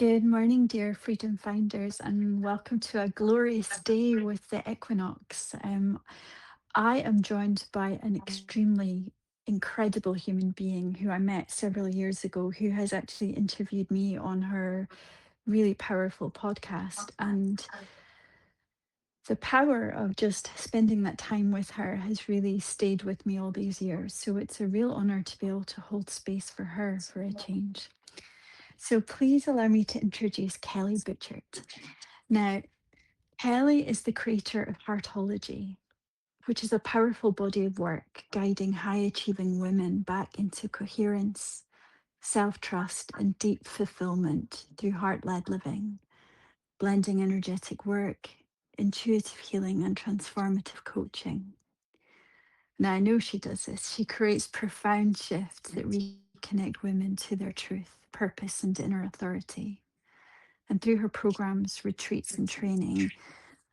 Good morning, dear freedom finders, and welcome to a glorious day with the equinox. I am joined by an extremely incredible human being who I met several years ago, who has actually interviewed me on her really powerful podcast. And the power of just spending that time with her has really stayed with me all these years. So it's a real honor to be able to hold space for her for a change. So please allow me to introduce Kelly Butchart. Now, Kelly is the creator of Heartology, which is a powerful body of work guiding high achieving women back into coherence, self trust, and deep fulfillment through heart led living, blending energetic work, intuitive healing, and transformative coaching. Now, I know she does this. She creates profound shifts that reconnect women to their truth, purpose, and inner authority. And through her programs, retreats, and training,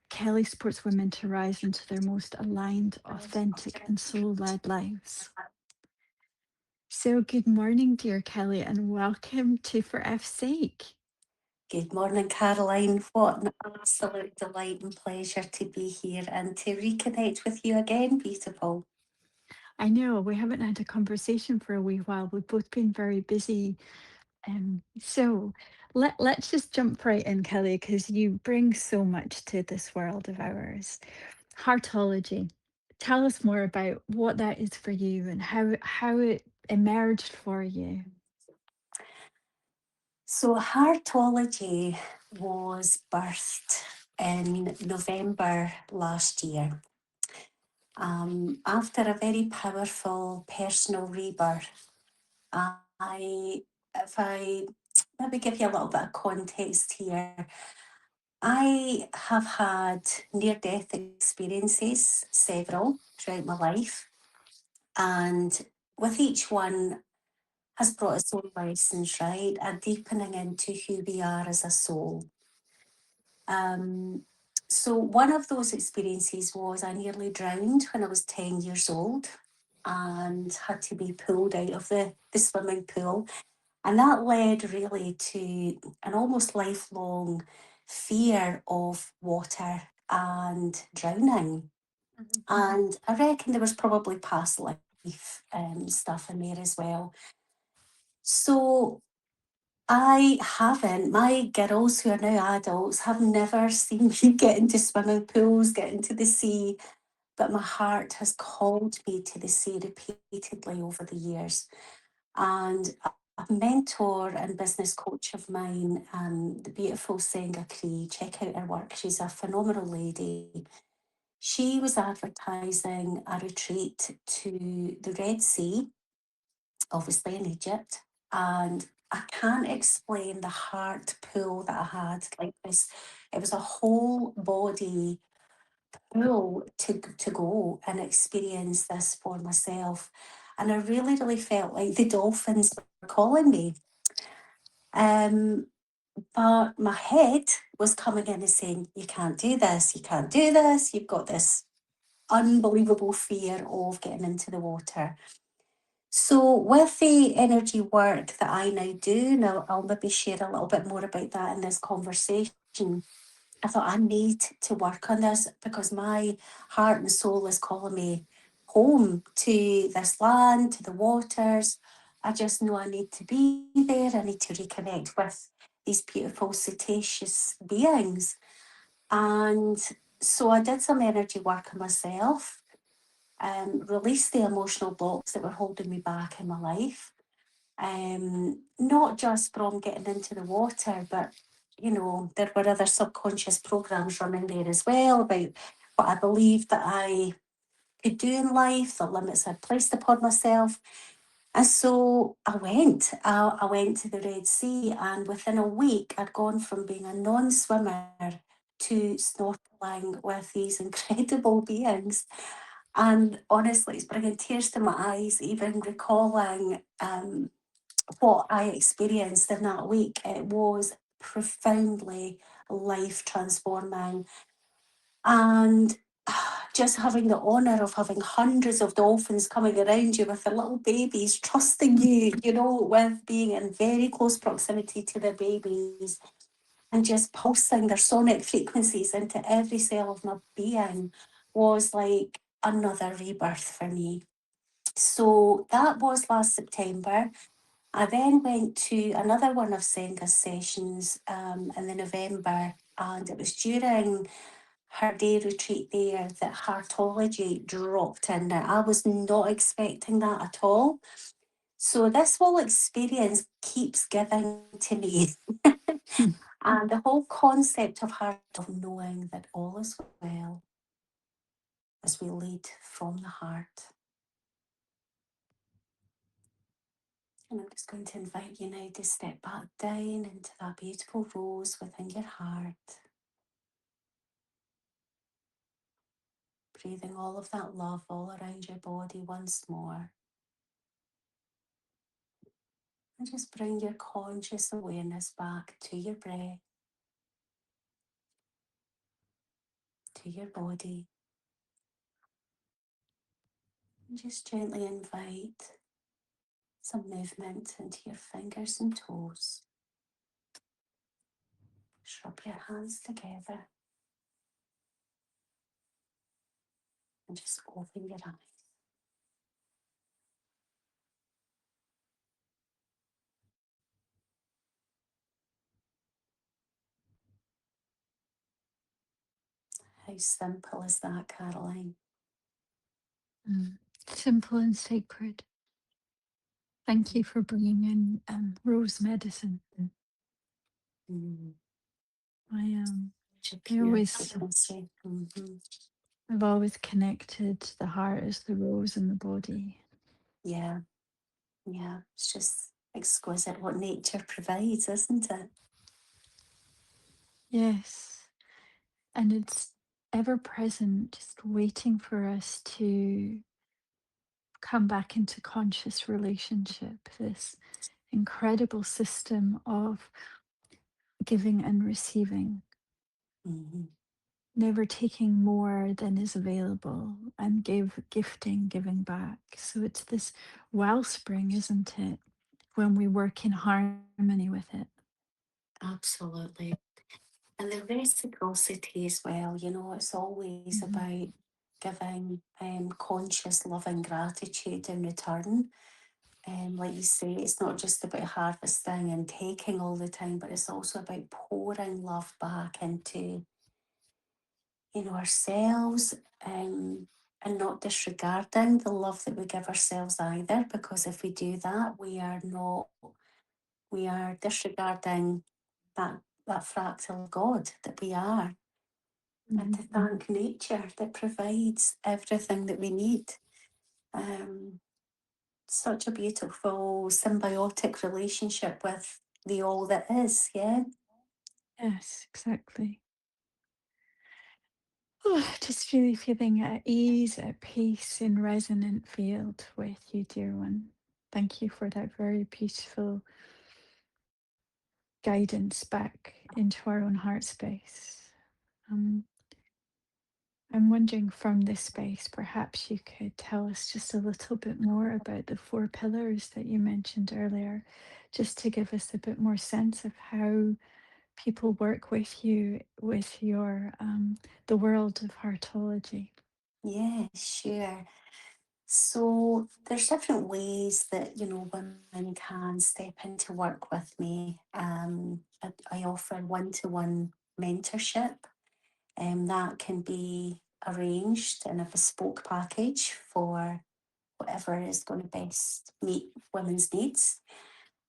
Kelly supports women to rise into their most aligned, authentic, and soul led lives. So, good morning, dear Kelly, and welcome to For F's Sake. Good morning, Caroline. What an absolute delight and pleasure to be here and to reconnect with you again, beautiful. I know we haven't had a conversation for a wee while. We've both been very busy. So let's just jump right in, Kelly, because you bring so much to this world of ours. Heartology. Tell us more about what that is for you and how it emerged for you. So, Heartology was birthed in November last year after a very powerful personal rebirth. If I maybe give you a little bit of context here, I have had near death experiences, several throughout my life. And with each one has brought its own lessons, right? A deepening into who we are as a soul. Um, so one of those experiences was I nearly drowned when I was 10 years old and had to be pulled out of the swimming pool. And that led really to an almost lifelong fear of water and drowning. Mhm. And I reckon there was probably past life stuff in there as well. So my girls who are now adults have never seen me get into swimming pools, get into the sea, but my heart has called me to the sea repeatedly over the years. And a mentor and business coach of mine, the beautiful Senga Cree, check out her work. She's a phenomenal lady. She was advertising a retreat to the Red Sea, obviously in Egypt, and I can't explain the heart pull that I had like this. It was a whole body pull to go and experience this for myself. And I really, really felt like the dolphins were calling me. Um, but my head was coming in and saying, you can't do this, you can't do this, you've got this unbelievable fear of getting into the water. So, with the energy work that I now do, and I'll maybe share a little bit more about that in this conversation, I thought I need to work on this because my heart and soul is calling me home to this land, to the waters. I just know I need to be there. I need to reconnect with these beautiful cetaceous beings. And so I did some energy work on myself, released the emotional blocks that were holding me back in my life. Not just from getting into the water, but there were other subconscious programs running there as well about what I believed that I could do in life, the limits I'd placed upon myself. And so I went to the Red Sea, and within a week, I'd gone from being a non swimmer to snorkeling with these incredible beings. And honestly, it's bringing tears to my eyes, even recalling what I experienced in that week. It was profoundly life transforming. And just having the honour of having hundreds of dolphins coming around you with their little babies, trusting you, with being in very close proximity to their babies and just pulsing their sonic frequencies into every cell of my being was like another rebirth for me. So that was last September. I then went to another one of Senga's sessions in the November, and it was during her day retreat there that Heartology dropped in. Now, I was not expecting that at all. So this whole experience keeps giving to me. And the whole concept of heart, of knowing that all is well as we lead from the heart. And I'm just going to invite you now to step back down into that beautiful rose within your heart, breathing all of that love all around your body once more. And just bring your conscious awareness back to your breath, to your body. And just gently invite some movement into your fingers and toes. Rub your hands together and just open your eyes. How simple is that, Caroline? Mm. Simple and sacred. Thank you for bringing in rose medicine. Mm. I Such a I pure always frequency. I've always connected the heart as the rose in the body. Yeah, yeah. It's just exquisite what nature provides, isn't it? Yes, and it's ever present, just waiting for us to come back into conscious relationship. This incredible system of giving and receiving, hmm never taking more than is available, and gifting, giving back. So it's this wellspring, isn't it? When we work in harmony with it. Absolutely. And the reciprocity as well, it's always Mhm. about giving conscious love and gratitude in return. Like you say, it's not just about harvesting and taking all the time, but it's also about pouring love back into, ourselves, and not disregarding the love that we give ourselves either. Because if we do that, we are disregarding that that fractal of God that we are, and to Mhm. thank nature that provides everything that we need. Um, Such a beautiful symbiotic relationship with the all that is, yeah. Yes, exactly. Oh, just really feeling at ease, at peace, in resonant field with you, dear one. Thank you for that very beautiful guidance back into our own heart space. Um, I'm wondering from this space, perhaps you could tell us just a little bit more about the four pillars that you mentioned earlier, just to give us a bit more sense of how people work with you with your the world of heartology. Yeah, sure. So there's different ways that women can step into work with me. I offer one-to-one mentorship, and that can be arranged in a bespoke package for whatever is going to best meet women's needs.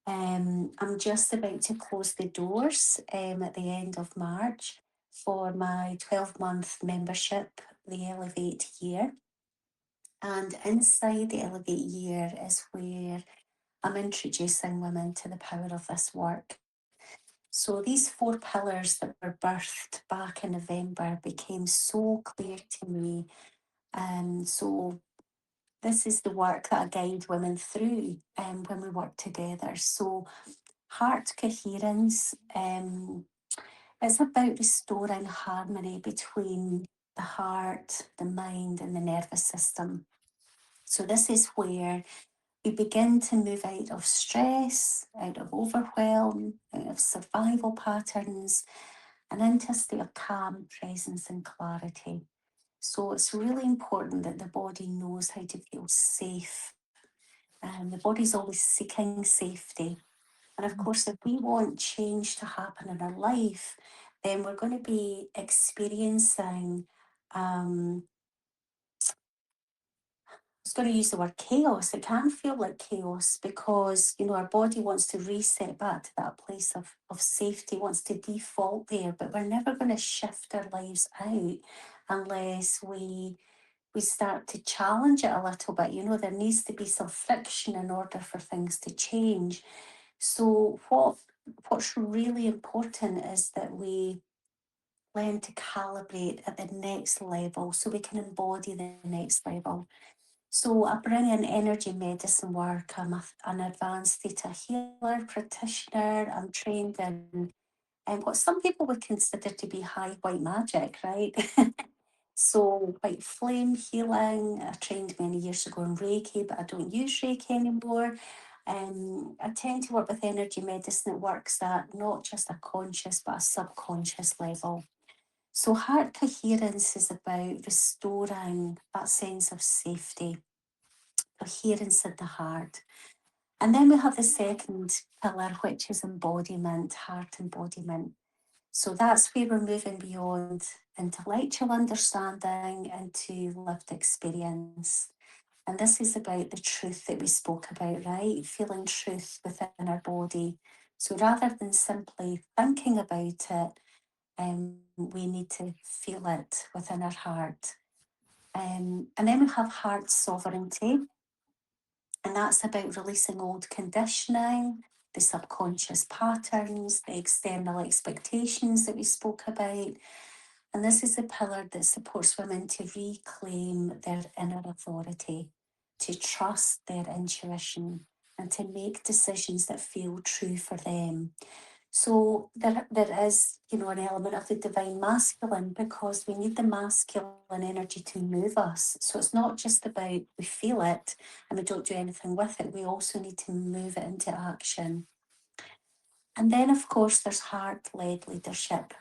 I'm just about to close the doors at the end of March for my 12-month membership, the Elevate Year. And inside the Elevate Year is where I'm introducing women to the power of this work. So these four pillars that were birthed back in November became so clear to me. So this is the work that I guide women through when we work together. So heart coherence is about restoring harmony between the heart, the mind, and the nervous system. So, this is where we begin to move out of stress, out of overwhelm, out of survival patterns, and into a state of calm, presence, and clarity. So, it's really important that the body knows how to feel safe. The body's always seeking safety. And of course, if we want change to happen in our life, then we're going to be experiencing I was going to use the word chaos. It can feel like chaos because, our body wants to reset back to that place of safety, wants to default there, but we're never going to shift our lives out unless we start to challenge it a little bit. There needs to be some friction in order for things to change. So what's really important is that we learn to calibrate at the next level so we can embody the next level. So I bring in energy medicine work. I'm an advanced theta healer practitioner. I'm trained in what some people would consider to be high white magic, right? So white flame healing. I trained many years ago in Reiki, but I don't use Reiki anymore. I tend to work with energy medicine that works at not just a conscious but a subconscious level. So heart coherence is about restoring that sense of safety, coherence in the heart. And then we have the second pillar, which is embodiment, heart embodiment. So that's where we're moving beyond intellectual understanding into lived experience. And this is about the truth that we spoke about, right? Feeling truth within our body. So rather than simply thinking about it, we need to feel it within our heart. And then we have heart sovereignty, and that's about releasing old conditioning, the subconscious patterns, the external expectations that we spoke about. And this is a pillar that supports women to reclaim their inner authority, to trust their intuition, and to make decisions that feel true for them. So there is, an element of the divine masculine because we need the masculine energy to move us. So it's not just about we feel it and we don't do anything with it. We also need to move it into action. And then, of course, there's heart-led leadership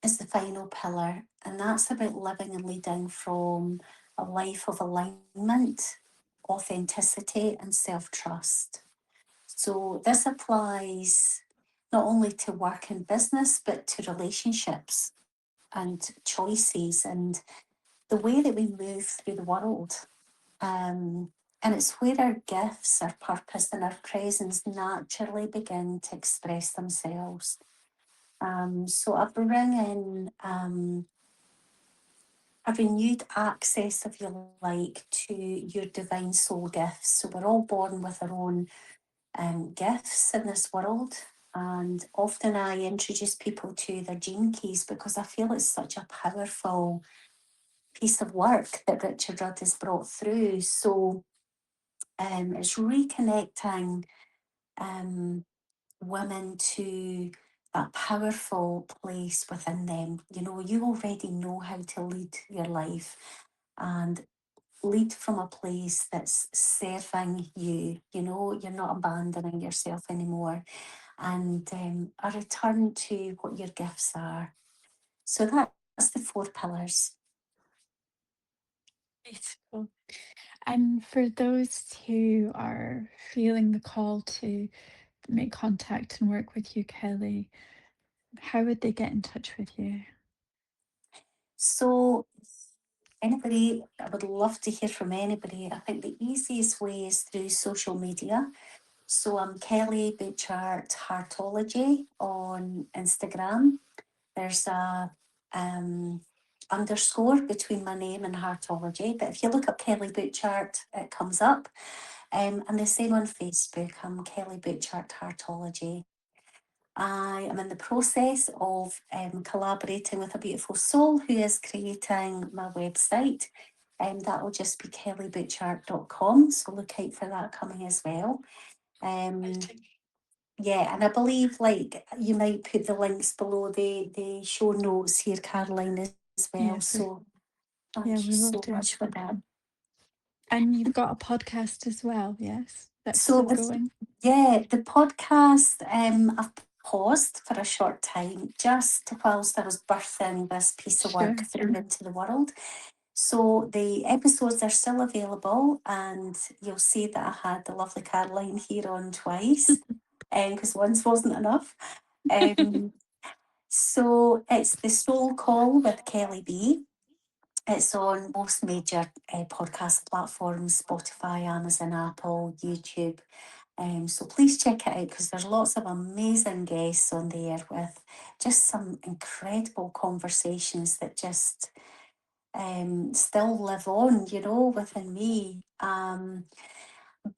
is the final pillar, and that's about living and leading from a life of alignment, authenticity, and self-trust. So this applies not only to work and business, but to relationships and choices and the way that we move through the world. And it's where our gifts, our purpose, and our presence naturally begin to express themselves. So I bring in a renewed access, if you like, to your divine soul gifts. So we're all born with our own gifts in this world. And often I introduce people to their gene keys because I feel it's such a powerful piece of work that Richard Rudd has brought through. So it's reconnecting um, women to that powerful place within them. You already know how to lead your life and lead from a place that's serving you. You're not abandoning yourself anymore, and a return to what your gifts are. So that's the four pillars. Beautiful. And for those who are feeling the call to make contact and work with you, Kelly, how would they get in touch with you? So anybody, I would love to hear from anybody. I think the easiest way is through social media. So I'm Kelly Butchart Heartology on Instagram. There's a underscore between my name and Heartology, but if you look up Kelly Butchart, it comes up. And the same on Facebook. I'm Kelly Butchart Heartology. I am in the process of collaborating with a beautiful soul who is creating my website. And that will just be kellybutchart.com. So look out for that coming as well. Um, Exciting. yeah, and I believe like you might put the links below the show notes here, Caroline, as well. Yeah, for So Yeah, Thank you we will so do. much for that. And you've got a podcast as well, yes? That's So still this, going. yeah, the podcast, I've paused for a short time just whilst I was birthing this piece of work Sure. through into the world. So the episodes are still available, and you'll see that I had the lovely Caroline here on twice, because once wasn't enough. Um, so it's the Soul Call with Kelly B. It's on most major podcast platforms: Spotify, Amazon, Apple, YouTube. So please check it out because there's lots of amazing guests on there with just some incredible conversations that just still live on, within me.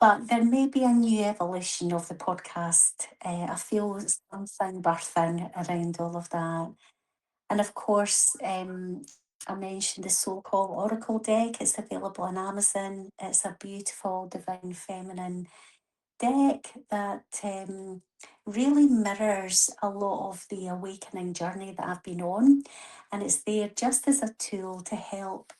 But there may be a new evolution of the podcast. I feel something birthing around all of that. And of course, I mentioned the Soul Call Oracle deck. It's available on Amazon. It's a beautiful, divine feminine deck that really mirrors a lot of the awakening journey that I've been on. And it's there just as a tool to help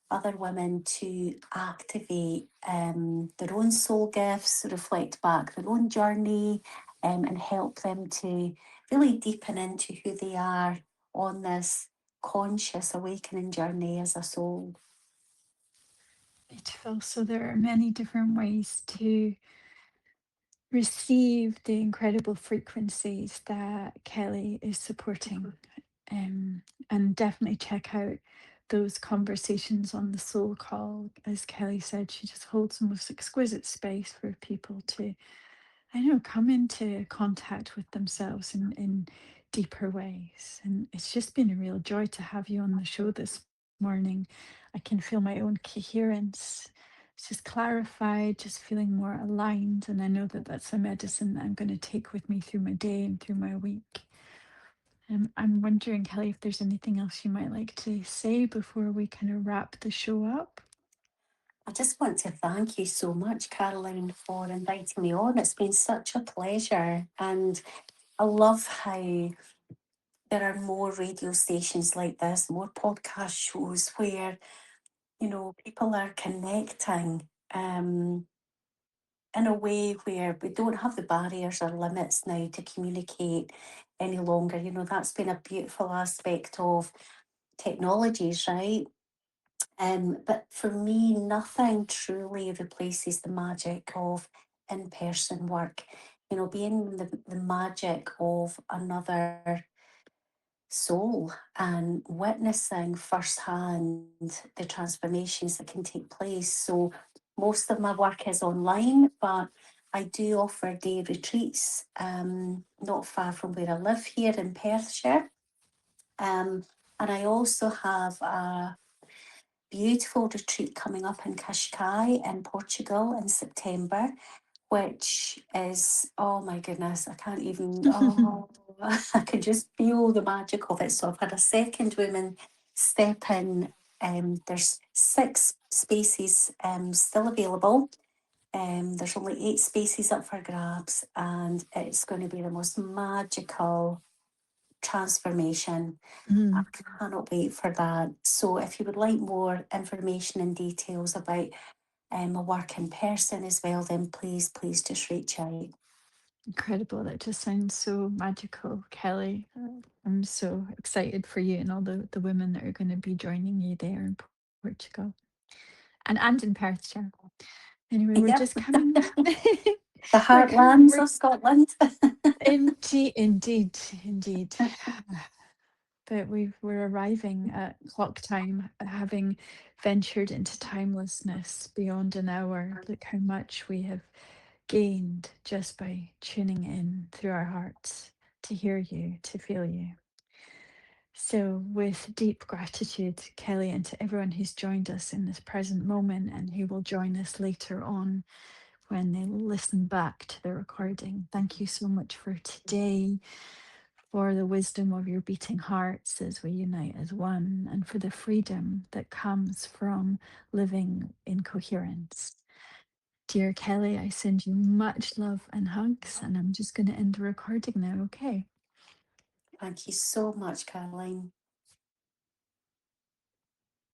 other women to activate their own soul gifts, reflect back their own journey, and help them to really deepen into who they are on this conscious awakening journey as a soul. Beautiful. So there are many different ways to receive the incredible frequencies that Kelly is supporting. Um, and definitely check out those conversations on the soul call. As Kelly said, she just holds the most exquisite space for people to, I know, come into contact with themselves in deeper ways. And it's just been a real joy to have you on the show this morning. I can feel my own coherence. It's just clarified, just feeling more aligned. And I know that that's a medicine that I'm going to take with me through my day and through my week. I'm wondering, Kelly, if there's anything else you might like to say before we kind of wrap the show up. I just want to thank you so much, Caroline, for inviting me on. It's been such a pleasure. And I love how there are more radio stations like this, more podcast shows where, people are connecting in a way where we don't have the barriers or limits now to communicate any longer. That's been a beautiful aspect of technologies, right? But for me, nothing truly replaces the magic of in person work. Being the magic of another soul and witnessing firsthand the transformations that can take place. So, most of my work is online, but I do offer day retreats not far from where I live here in Perthshire. Um, and I also have a beautiful retreat coming up in Cascais in Portugal in September, which is, oh my goodness, I can't even, oh, I can just feel the magic of it. So I've had a second woman step in. There's 6 spaces still available. There's only 8 spaces up for grabs, and it's going to be the most magical transformation. I Mm, cannot wait for that. So if you would like more information and details about my work in person as well, then please just reach out. incredible. That just sounds so magical, Kelly. I'm so excited for you and all the women that are going to be joining you there in Portugal and in Perthshire. Anyway, we're Yep, just coming. the we're coming. heartlands We're of Scotland. indeed. But we're arriving at clock time, having ventured into timelessness beyond an hour. Look how much we have gained just by tuning in through our hearts to hear you, to feel you. So, with deep gratitude, Kelly, and to everyone who's joined us in this present moment and who will join us later on when they listen back to the recording, thank you so much for today, for the wisdom of your beating hearts as we unite as one, and for the freedom that comes from living in coherence. Dear Kelly, I send you much love and hugs, and I'm just going to end the recording now, okay? Thank you so much, Caroline.